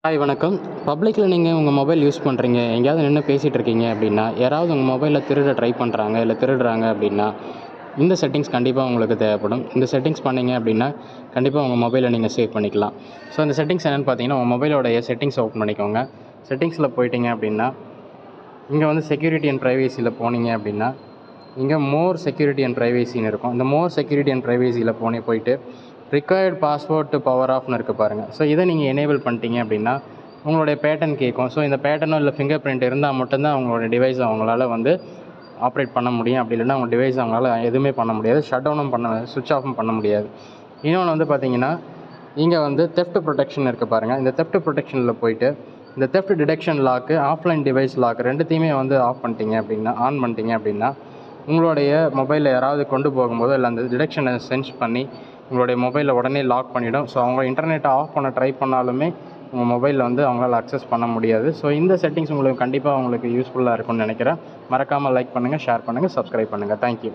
Hi வணக்கம். பப்ளிக்கில் நீங்கள் உங்கள் மொபைல் யூஸ் பண்ணுறீங்க, எங்கேயாவது நின்று பேசிகிட்டு இருக்கீங்க அப்படின்னா, யாராவது உங்கள் மொபைலில் திருட ட்ரை பண்ணுறாங்க, இல்லை திருடுறாங்க அப்படின்னா, இந்த செட்டிங்ஸ் கண்டிப்பாக உங்களுக்கு தேவைப்படும். இந்த செட்டிங்ஸ் பண்ணீங்க அப்படின்னா, கண்டிப்பாக உங்கள் மொபைலை நீங்கள் சேவ் பண்ணிக்கலாம். ஸோ இந்த செட்டிங்ஸ் என்னென்னு பார்த்தீங்கன்னா, உங்கள் மொபைலோடைய செட்டிங்ஸ் ஓப்பன் பண்ணிக்கோங்க. செட்டிங்ஸில் போயிட்டீங்க அப்படின்னா, இங்கே வந்து செக்யூரிட்டி அண்ட் ப்ரைவேசியில் போனீங்க அப்படின்னா, இங்கே மோர் செக்யூரிட்டி அண்ட் ப்ரைவேசின்னு இருக்கும். இந்த மோர் செக்யூரிட்டி அண்ட் ப்ரைவேசியில் போயிட்டு ரிக்வயர்ட் பாஸ்வேர்ட் டு பவர் ஆஃப்னு இருக்குது பாருங்கள். ஸோ இதை நீங்கள் எனேபிள் பண்ணிட்டீங்க அப்படின்னா உங்களுடைய பேட்டர்ன் கேட்கும். ஸோ இந்த பேட்டர்னோ இல்லை ஃபிங்கர் பிரிண்ட் இருந்தால் மட்டும்தான் அவங்களோட டிவைஸை அவங்களால வந்து ஆப்ரேட் பண்ண முடியும். அப்படி இல்லைன்னா அவங்க டிவைஸ் அவங்களால எதுவுமே பண்ண முடியாது. ஷட் டவுனும் சுவிட்ச் ஆஃபும் பண்ண முடியாது. இன்னொன்று வந்து பார்த்தீங்கன்னா, இங்கே வந்து தெஃப்ட் ப்ரொடெக்ஷன் இருக்குது பாருங்கள். இந்த தெஃப்ட் ப்ரொடெக்ஷனில் போயிட்டு இந்த theft detection lock, offline device lock ரெண்டுத்தையுமே வந்து ஆன் பண்ணிட்டீங்க அப்படின்னா உங்களுடைய மொபைலில் யாராவது கொண்டு போகும்போது இல்லை அந்த டிடெக்ஷனை சென்ஸ் பண்ணி உங்களுடைய மொபைலில் உடனே லாக் பண்ணிவிடும். ஸோ அவங்க இன்டர்நெட்டை ஆஃப் பண்ண ட்ரை பண்ணாலுமே உங்கள் மொபைலில் வந்து அவங்களால அக்சஸ் பண்ண முடியாது. ஸோ இந்த செட்டிங்ஸ் உங்களுக்கு கண்டிப்பாக உங்களுக்கு யூஸ்ஃபுல்லாக இருக்கும்னு நினைக்கிறேன். மறக்காமல் லைக் பண்ணுங்கள், ஷேர் பண்ணுங்கள், சப்ஸ்கிரைப் பண்ணுங்கள். தேங்க்யூ.